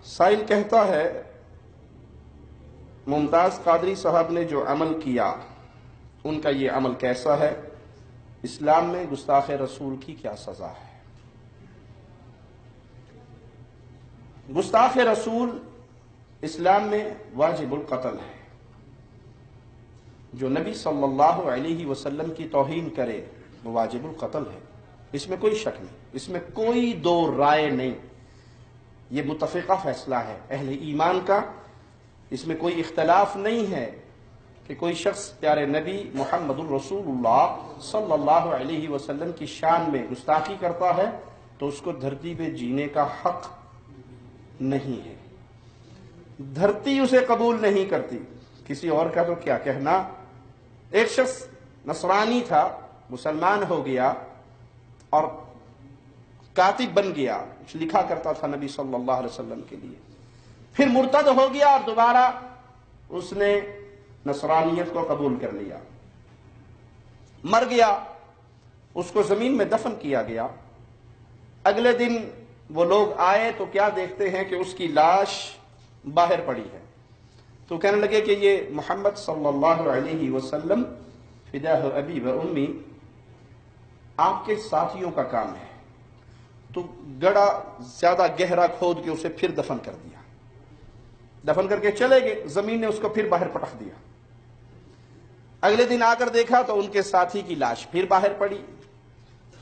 سائل کہتا ہے ممتاز قادری صاحب نے جو عمل کیا ان کا یہ عمل کیسا ہے؟ اسلام میں گستاخ رسول کی کیا سزا ہے؟ گستاخ رسول اسلام میں واجب القتل ہے۔ جو نبی صلی اللہ علیہ وسلم کی توہین کرے وہ واجب القتل ہے، اس میں کوئی شک نہیں، اس میں کوئی دو رائے نہیں، یہ متفقہ فیصلہ ہے اہل ایمان کا۔ اس میں کوئی اختلاف نہیں ہے کہ کوئی شخص پیارے نبی محمد الرسول اللہ صلی اللہ علیہ وسلم کی شان میں گستاخی کرتا ہے تو اس کو دھرتی پہ جینے کا حق نہیں ہے، دھرتی اسے قبول نہیں کرتی، کسی اور کا تو کیا کہنا۔ ایک شخص نصرانی تھا، مسلمان ہو گیا اور کاتب بن گیا، لکھا کرتا تھا نبی صلی اللہ علیہ وسلم کے لیے، پھر مرتد ہو گیا اور دوبارہ اس نے نصرانیت کو قبول کر لیا، مر گیا، اس کو زمین میں دفن کیا گیا۔ اگلے دن وہ لوگ آئے تو کیا دیکھتے ہیں کہ اس کی لاش باہر پڑی ہے، تو کہنے لگے کہ یہ محمد صلی اللہ علیہ وسلم فداہ ابی و امی آپ کے ساتھیوں کا کام ہے، تو گڑا زیادہ گہرا کھود کے اسے پھر دفن کر دیا، دفن کر کے چلے گئے، زمین نے اس کو پھر باہر پٹک دیا۔ اگلے دن آ کر دیکھا تو ان کے ساتھی کی لاش پھر باہر پڑی،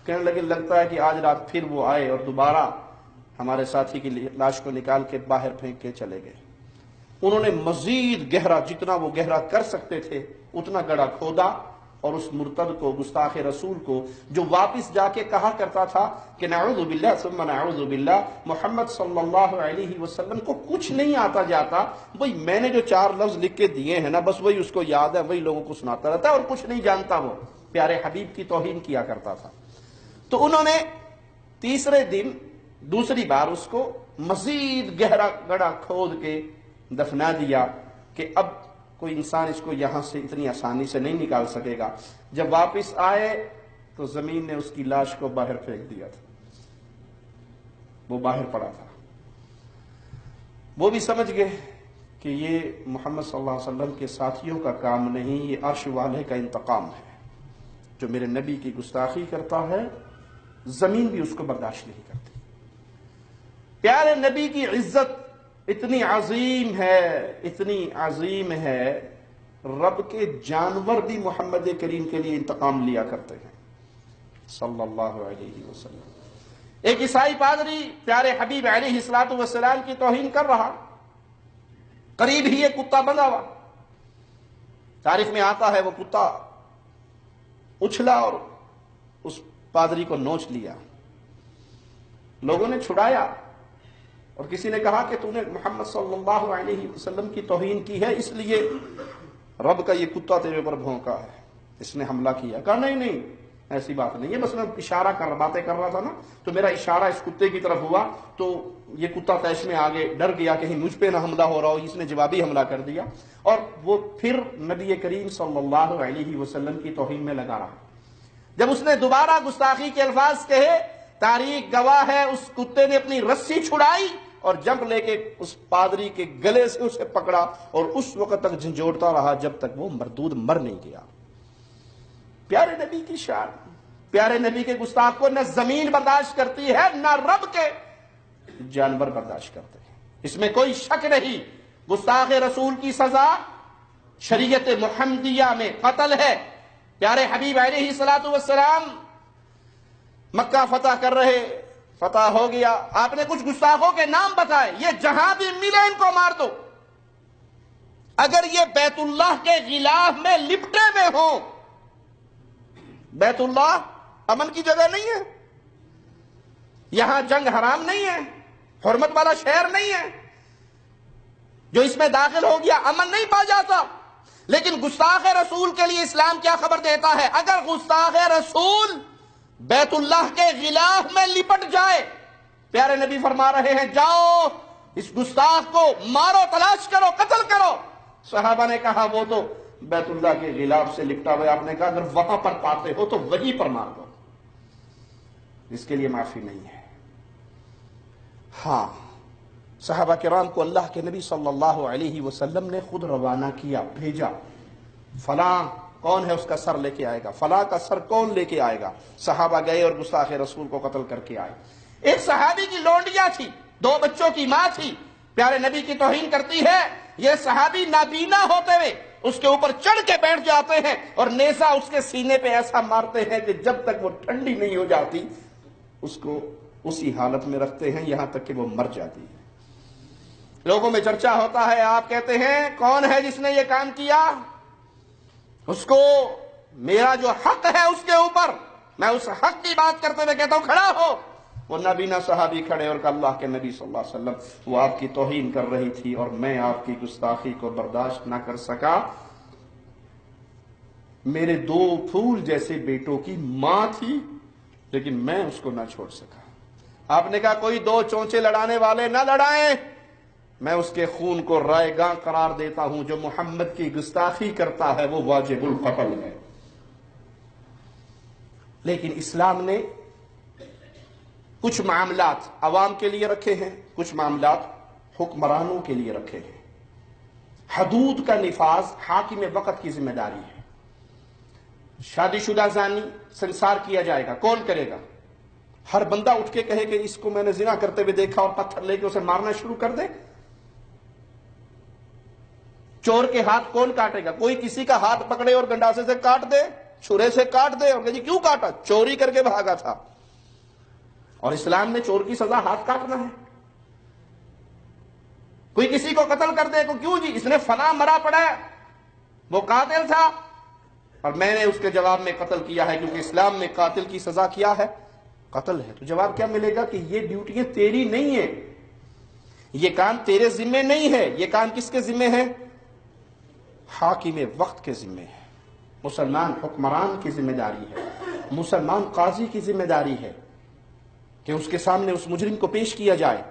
کہنے لگے لگتا ہے کہ آج رات پھر وہ آئے اور دوبارہ ہمارے ساتھی کی لاش کو نکال کے باہر پھینک کے چلے گئے۔ انہوں نے مزید گہرا، جتنا وہ گہرا کر سکتے تھے اتنا گڑا کھودا اور اس مرتد کو، گستاخ رسول کو، جو واپس جا کے کہا کرتا تھا کہ نعوذ باللہ ثم نعوذ باللہ، محمد صلی اللہ علیہ وسلم کو کچھ نہیں آتا جاتا، بھئی میں نے جو 4 لفظ لکھ کے دیے ہیں نا بس وہی اس کو یاد ہے، وہی لوگوں کو سناتا رہتا ہے اور کچھ نہیں جانتا، وہ پیارے حبیب کی توہین کیا کرتا تھا۔ تو انہوں نے تیسرے دن دوسری بار اس کو مزید گہرا گڑا کھود کے دفنا دیا کہ اب کوئی انسان اس کو یہاں سے اتنی آسانی سے نہیں نکال سکے گا۔ جب واپس آئے تو زمین نے اس کی لاش کو باہر پھینک دیا تھا، وہ باہر پڑا تھا۔ وہ بھی سمجھ گئے کہ یہ محمد صلی اللہ علیہ وسلم کے ساتھیوں کا کام نہیں، یہ عرش والے کا انتقام ہے، جو میرے نبی کی گستاخی کرتا ہے زمین بھی اس کو برداشت نہیں کرتی۔ پیارے نبی کی عزت اتنی عظیم ہے، اتنی عظیم ہے، رب کے جانور بھی محمد کریم کے لیے انتقام لیا کرتے ہیں صلی اللہ علیہ وسلم۔ ایک عیسائی پادری پیارے حبیب علیہ الصلوۃ والسلام کی توہین کر رہا، قریب ہی ایک کتا بندھا ہوا، تاریخ میں آتا ہے وہ کتا اچھلا اور اس پادری کو نوچ لیا، لوگوں نے چھڑایا اور کسی نے کہا کہ تو نے محمد صلی اللہ علیہ وسلم کی توہین کی ہے، اس لیے رب کا یہ کتا تیرے اوپر بھونکا ہے، اس نے حملہ کیا۔ کہا نہیں نہیں ایسی بات نہیں ہے، بس میں اشارہ کر باتیں کر رہا تھا نا، تو میرا اشارہ اس کتے کی طرف ہوا تو یہ کتا تیش میں آگے ڈر گیا کہیں مجھ پہ نہ حملہ ہو رہا ہو، اس نے جوابی حملہ کر دیا اور وہ پھر نبی کریم صلی اللہ علیہ وسلم کی توہین میں لگا رہا۔ جب اس نے دوبارہ گستاخی کے الفاظ کہے، تاریخ گواہ ہے اس کتے نے اپنی رسی چھڑائی اور جمپ لے کے اس پادری کے گلے سے اسے پکڑا اور اس وقت تک جھنجھوڑتا رہا جب تک وہ مردود مر نہیں گیا۔ پیارے نبی کی شان، پیارے نبی کے گستاخ کو نہ زمین برداشت کرتی ہے نہ رب کے جانور برداشت کرتے ہیں، اس میں کوئی شک نہیں۔ گستاخ رسول کی سزا شریعت محمدیہ میں قتل ہے۔ پیارے حبیب علیہ الصلوۃ والسلام مکہ فتح کر رہے، فتح ہو گیا، آپ نے کچھ گستاخوں کے نام بتائے، یہ جہاں بھی ملے ان کو مار دو۔ اگر یہ بیت اللہ کے غلاف میں لپٹے ہوئے ہوں، بیت اللہ امن کی جگہ نہیں ہے، یہاں جنگ حرام نہیں ہے، حرمت والا شہر نہیں ہے، جو اس میں داخل ہو گیا امن نہیں پا جاتا۔ لیکن گستاخ رسول کے لیے اسلام کیا خبر دیتا ہے؟ اگر گستاخ رسول بیت اللہ کے غلاف میں لپٹ جائے، پیارے نبی فرما رہے ہیں جاؤ اس گستاخ کو مارو، تلاش کرو، قتل کرو۔ صحابہ نے کہا وہ تو بیت اللہ کے غلاف سے لپٹا ہوا، آپ نے کہا اگر وہاں پر پاتے ہو تو وہیں پر مار دو، اس کے لیے معافی نہیں ہے۔ ہاں صحابہ کرام کو اللہ کے نبی صلی اللہ علیہ وسلم نے خود روانہ کیا، بھیجا، فلاں کون ہے اس کا سر لے کے آئے گا، فلاں کا سر کون لے کے آئے گا۔ صحابہ گئے اور گستاخ رسول کو قتل کر کے آئے۔ ایک صحابی کی لونڈیا تھی، 2 بچوں کی ماں تھی، پیارے نبی کی توہین کرتی ہے، یہ صحابی نابینا ہوتے ہوئے اس کے اوپر چڑھ کے بیٹھ جاتے ہیں اور نیزہ اس کے سینے پہ ایسا مارتے ہیں کہ جب تک وہ ٹھنڈی نہیں ہو جاتی اس کو اسی حالت میں رکھتے ہیں یہاں تک کہ وہ مر جاتی ہے۔ لوگوں میں چرچا ہوتا ہے، آپ کہتے ہیں کون ہے جس نے یہ کام کیا؟ اس کو میرا جو حق ہے اس کے اوپر، میں اس حق کی بات کرتے ہوئے کہتا ہوں کھڑا ہو۔ وہ نابینا صحابی کھڑے اور کہا اللہ کے نبی صلی اللہ علیہ وسلم وہ آپ کی توہین کر رہی تھی اور میں آپ کی گستاخی کو برداشت نہ کر سکا، میرے 2 پھول جیسے بیٹوں کی ماں تھی لیکن میں اس کو نہ چھوڑ سکا۔ آپ نے کہا کوئی 2 چونچے لڑانے والے نہ لڑائیں، میں اس کے خون کو رائے گاں قرار دیتا ہوں، جو محمد کی گستاخی کرتا ہے وہ واجب القتل ہے۔ لیکن اسلام نے کچھ معاملات عوام کے لیے رکھے ہیں، کچھ معاملات حکمرانوں کے لیے رکھے ہیں۔ حدود کا نفاذ حاکم وقت کی ذمہ داری ہے۔ شادی شدہ زانی سنسار کیا جائے گا، کون کرے گا؟ ہر بندہ اٹھ کے کہے کہ اس کو میں نے زنا کرتے ہوئے دیکھا اور پتھر لے کے اسے مارنا شروع کر دے؟ چور کے ہاتھ کون کاٹے گا؟ کوئی کسی کا ہاتھ پکڑے اور گنڈاسے سے کاٹ دے، چھرے سے کاٹ دے اور کہ جی کیوں کاٹا؟ چوری کر کے بھاگا تھا۔ اور اسلام نے چور کی سزا ہاتھ کاٹنا ہے۔ کوئی کسی کو قتل کر دے کو کیوں جی اس نے فلاں مرا پڑا ہے، وہ قاتل تھا اور میں نے اس کے جواب میں قتل کیا ہے، کیونکہ اسلام میں قاتل کی سزا کیا ہے؟ قتل ہے۔ تو جواب کیا ملے گا کہ یہ ڈیوٹیاں تیری نہیں ہیں، یہ کام تیرے ذمے نہیں ہے، یہ کام کس کے ذمے ہے؟ حاکم وقت کے ذمے ہے، مسلمان حکمران کی ذمہ داری ہے، مسلمان قاضی کی ذمہ داری ہے کہ اس کے سامنے اس مجرم کو پیش کیا جائے،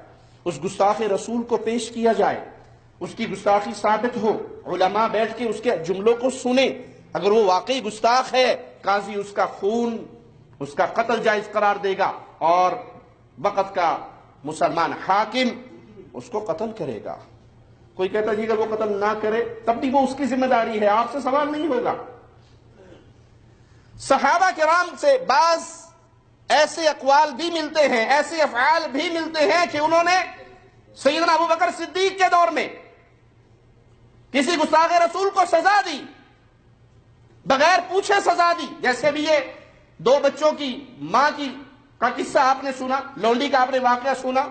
اس گستاخ رسول کو پیش کیا جائے، اس کی گستاخی ثابت ہو، علماء بیٹھ کے اس کے جملوں کو سنیں، اگر وہ واقعی گستاخ ہے قاضی اس کا خون، اس کا قتل جائز قرار دے گا اور وقت کا مسلمان حاکم اس کو قتل کرے گا۔ کوئی کہتا جی اگر وہ قتل نہ کرے تب بھی وہ اس کی ذمہ داری ہے، آپ سے سوال نہیں ہوگا۔ صحابہ کرام سے بعض ایسے اقوال بھی ملتے ہیں، ایسے افعال بھی ملتے ہیں کہ انہوں نے سیدنا ابوبکر صدیق کے دور میں کسی گستاخ رسول کو سزا دی، بغیر پوچھے سزا دی۔ جیسے بھی یہ 2 بچوں کی ماں کا قصہ آپ نے سنا، لونڈی کا آپ نے واقعہ سنا،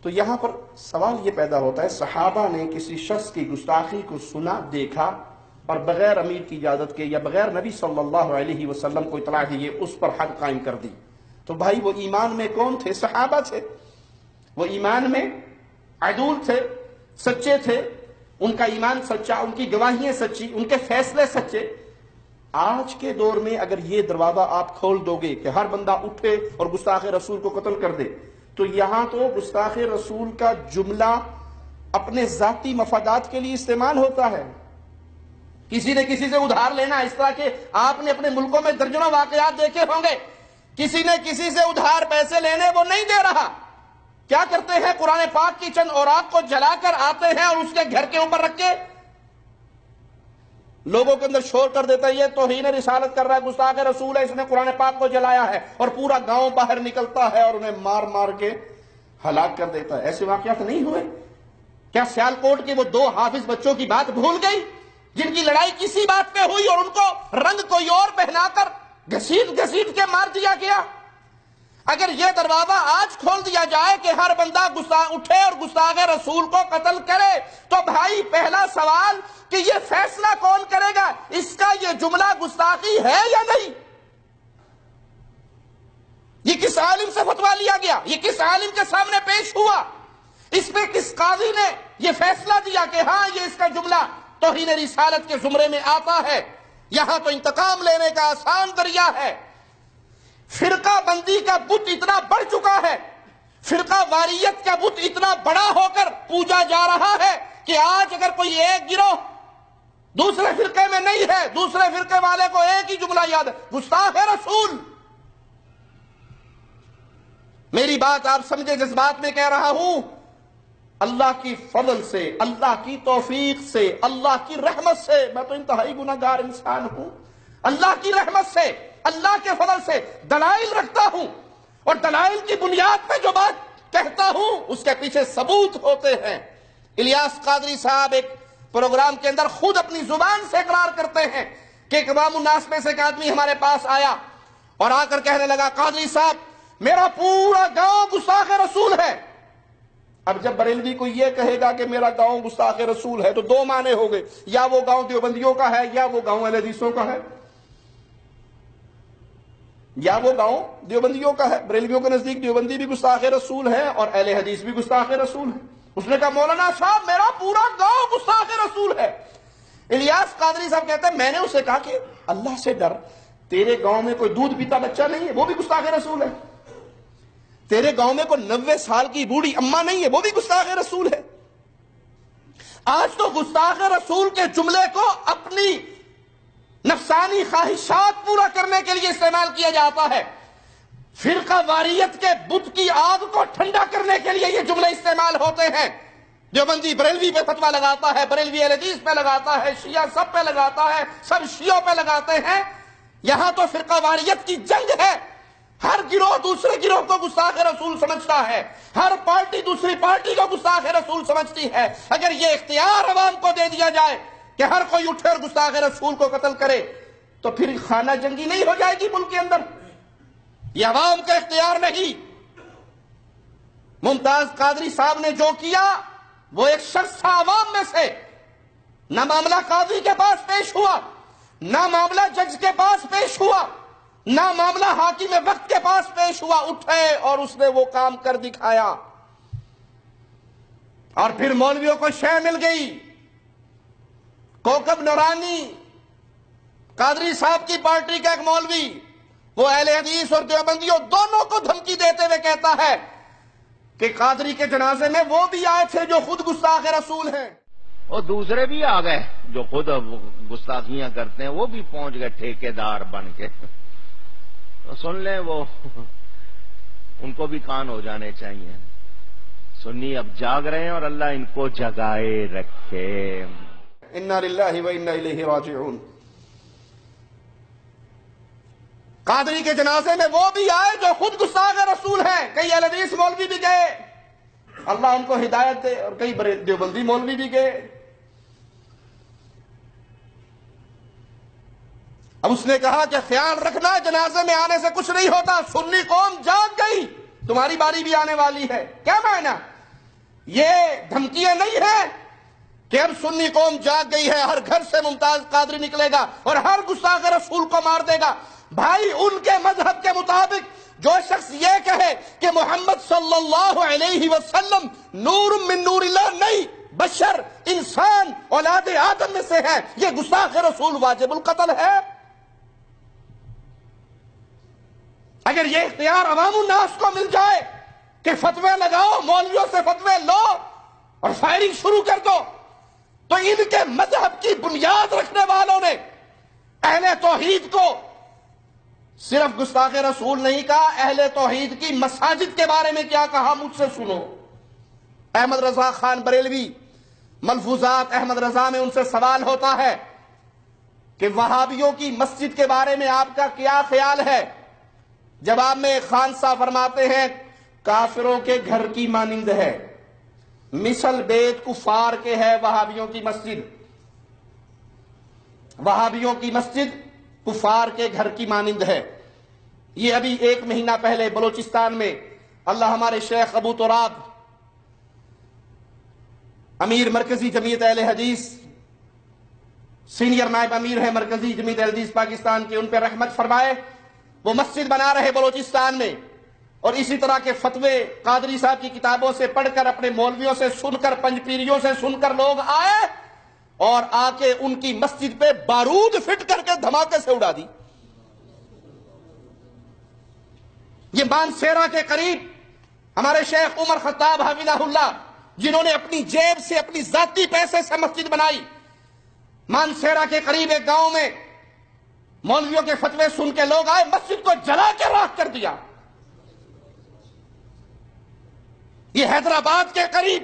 تو یہاں پر سوال یہ پیدا ہوتا ہے صحابہ نے کسی شخص کی گستاخی کو سنا، دیکھا اور بغیر امیر کی اجازت کے یا بغیر نبی صلی اللہ علیہ وسلم کو اطلاع دیے اس پر حد قائم کر دی، تو بھائی وہ ایمان میں کون تھے؟ صحابہ تھے۔ وہ ایمان میں عدول تھے، سچے تھے، ان کا ایمان سچا، ان کی گواہیاں سچی، ان کے فیصلے سچے۔ آج کے دور میں اگر یہ دروازہ آپ کھول دو گے کہ ہر بندہ اٹھے اور گستاخ رسول کو قتل کر دے، تو یہاں تو گستاخ رسول کا جملہ اپنے ذاتی مفادات کے لیے استعمال ہوتا ہے۔ کسی نے کسی سے ادھار لینا، اس طرح کے آپ نے اپنے ملکوں میں درجنوں واقعات دیکھے ہوں گے، کسی نے کسی سے ادھار پیسے لینے وہ نہیں دے رہا، کیا کرتے ہیں؟ قرآن پاک کی چند اوراق کو جلا کر آتے ہیں اور اس کے گھر کے اوپر رکھ کے لوگوں کے اندر شور کر دیتا ہے یہ توہین رسالت کر رہا ہے، گستاخ رسول ہے، اس نے قرآن پاک کو جلایا ہے، اور پورا گاؤں باہر نکلتا ہے اور انہیں مار مار کے ہلاک کر دیتا ہے۔ ایسے واقعات نہیں ہوئے؟ کیا سیالکوٹ کے وہ 2 حافظ بچوں کی بات بھول گئی جن کی لڑائی کسی بات پہ ہوئی اور ان کو رنگ کوئی اور پہنا کر گھسیٹ گھسیٹ کے مار دیا گیا؟ اگر یہ دروازہ آج کھول دیا جائے کہ ہر بندہ اٹھے اور گستاخ رسول کو قتل کرے، تو بھائی پہلا سوال کہ یہ فیصلہ کون کرے گا؟ اس کا یہ جملہ گستاخی ہے یا نہیں؟ یہ کس عالم سے فتویٰ لیا گیا؟ یہ کس عالم کے سامنے پیش ہوا؟ اس پہ کس قاضی نے یہ فیصلہ دیا کہ ہاں یہ اس کا جملہ توہین رسالت کے زمرے میں آتا ہے؟ یہاں تو انتقام لینے کا آسان ذریعہ ہے۔ فرقہ بندی کا بت اتنا بڑھ چکا ہے، فرقہ واریت کا بت اتنا بڑا ہو کر پوجا جا رہا ہے کہ آج اگر کوئی ایک گروہ دوسرے فرقے میں نہیں ہے، دوسرے فرقے والے کو ایک ہی جملہ یاد ہے، گستاخ رسول۔ میری بات آپ سمجھے جس بات میں کہہ رہا ہوں، اللہ کی فضل سے، اللہ کی توفیق سے، اللہ کی رحمت سے، میں تو انتہائی گناہگار انسان ہوں، اللہ کی رحمت سے، اللہ کے فضل سے دلائل رکھتا ہوں، اور دلائل کی بنیاد پہ جو بات کہتا ہوں اس کے پیچھے ثبوت ہوتے ہیں۔ الیاس قادری صاحب ایک پروگرام کے اندر خود اپنی زبان سے اقرار کرتے ہیں کہ ایک عوام الناس میں سے ایک آدمی ہمارے پاس آیا اور آ کر کہنے لگا، قادری صاحب میرا پورا گاؤں گستاخ رسول ہے۔ اب جب بریلوی کو یہ کہے گا کہ میرا گاؤں گستاخ رسول ہے تو دو معنی ہو گئے، یا وہ گاؤں دیوبندیوں کا ہے یا وہ گاؤں اہل حدیثوں کا ہے، یا وہ گاؤں دیوبندیوں کا ہے۔ بریلویوں کے نزدیک دیوبندی بھی گستاخ رسول ہے اور اہل حدیث بھی گستاخ رسول ہے۔ اس نے کہا مولانا صاحب میرا پورا گاؤں گستاخ رسول ہے۔ الیاس قادری صاحب کہتے ہیں میں نے اسے کہا کہ اللہ سے ڈر، تیرے گاؤں میں کوئی دودھ پیتا بچہ نہیں ہے، وہ بھی گستاخ رسول ہے۔ تیرے گاؤں میں کوئی 90 سال کی بوڑھی اماں نہیں ہے، وہ بھی گستاخ رسول ہے۔ آج تو گستاخ رسول کے جملے کو اپنی نفسانی خواہشات پورا کرنے کے لیے استعمال کیا جاتا ہے۔ فرقہ واریت کے بت کی آگ کو ٹھنڈا کرنے کے لیے یہ جملے استعمال ہوتے ہیں۔ دیوبندی بریلوی پہ فتویٰ لگاتا ہے، بریلوی اہل حدیث پہ لگاتا ہے، شیعہ سب پہ لگاتا ہے، سب شیعوں پہ لگاتے ہیں۔ یہاں تو فرقہ واریت کی جنگ ہے، ہر گروہ دوسرے گروہ کو گستاخ رسول سمجھتا ہے، ہر پارٹی دوسری پارٹی کو گستاخ رسول سمجھتی ہے۔ اگر یہ اختیار عوام کو دے دیا جائے کہ ہر کوئی اٹھے اور گستاخ رسول کو قتل کرے تو پھر خانہ جنگی نہیں ہو جائے گی ملک کے اندر؟ یہ عوام کا اختیار نہیں۔ ممتاز قادری صاحب نے جو کیا وہ ایک شخص تھا عوام میں سے، نہ معاملہ قاضی کے پاس پیش ہوا، نہ معاملہ جج کے پاس پیش ہوا، نہ معاملہ حاکم وقت کے پاس پیش ہوا، اٹھے اور اس نے وہ کام کر دکھایا۔ اور پھر مولویوں کو شے مل گئی۔ کوکب نورانی قادری صاحب کی پارٹی کا ایک مولوی، وہ اہل حدیث اور دیوبندیوں دونوں کو دھمکی دیتے ہوئے کہتا ہے کہ قادری کے جنازے میں وہ بھی آئے تھے جو خود گستاخ رسول ہیں، اور دوسرے بھی آ گئے جو خود گستاخیاں کرتے ہیں، وہ بھی پہنچ گئے ٹھیکیدار بن کے۔ تو سن لیں، وہ ان کو بھی کان ہو جانے چاہیے۔ سنی اب جاگ رہے ہیں اور اللہ ان کو جگائے رکھے۔ انا للہ و انا الیہ راجعون۔ قادری کے جنازے میں وہ بھی آئے جو خود گستاخ رسول ہیں، کئی اہل حدیث مولوی بھی گئے، اللہ ان کو ہدایت دے، اور کئی دیوبندی مولوی بھی گئے۔ اب اس نے کہا کہ خیال رکھنا جنازے میں آنے سے کچھ نہیں ہوتا، سنی قوم جاگ گئی، تمہاری باری بھی آنے والی ہے۔ کیا معنی؟ یہ دھمکیاں نہیں ہیں کہ اب سنی قوم جاگ گئی ہے، ہر گھر سے ممتاز قادری نکلے گا اور ہر گستاخ رسول کو مار دے گا۔ بھائی ان کے مذہب کے مطابق جو شخص یہ کہے کہ محمد صلی اللہ علیہ وسلم نور من نور اللہ نہیں، بشر انسان اولاد آدم میں سے ہے، یہ گستاخ رسول واجب القتل ہے۔ اگر یہ اختیار عوام الناس کو مل جائے کہ فتوے لگاؤ، مولویوں سے فتوے لو اور فائرنگ شروع کر دو، تو ان کے مذہب کی بنیاد رکھنے والوں نے اہل توحید کو صرف گستاخ رسول نہیں کہا، اہل توحید کی مساجد کے بارے میں کیا کہا مجھ سے سنو۔ احمد رضا خان بریلوی، ملفوظات احمد رضا میں ان سے سوال ہوتا ہے کہ وہابیوں کی مسجد کے بارے میں آپ کا کیا خیال ہے؟ جواب میں خان صاحب فرماتے ہیں کافروں کے گھر کی مانند ہے، مثل بیت کفار کے ہے وہابیوں کی مسجد، وہابیوں کی مسجد کفار کے گھر کی مانند ہے۔ یہ ابھی 1 مہینہ پہلے بلوچستان میں اللہ ہمارے شیخ ابو تراب امیر مرکزی جمعیت اہل حدیث، سینئر نائب امیر ہے مرکزی جمعیت اہل حدیث پاکستان کے، ان پہ رحمت فرمائے، وہ مسجد بنا رہے بلوچستان میں، اور اسی طرح کے فتوے قادری صاحب کی کتابوں سے پڑھ کر، اپنے مولویوں سے سن کر، پنج پیریوں سے سن کر لوگ آئے اور آ کے ان کی مسجد پہ بارود فٹ کر کے دھماکے سے اڑا دی۔ یہ مانسیرا کے قریب ہمارے شیخ عمر خطاب حفظہ اللہ، جنہوں نے اپنی جیب سے، اپنی ذاتی پیسے سے مسجد بنائی، مانسیرا کے قریب ایک گاؤں میں مولویوں کے فتوے سن کے لوگ آئے، مسجد کو جلا کے راکھ کر دیا۔ یہ حیدرآباد کے قریب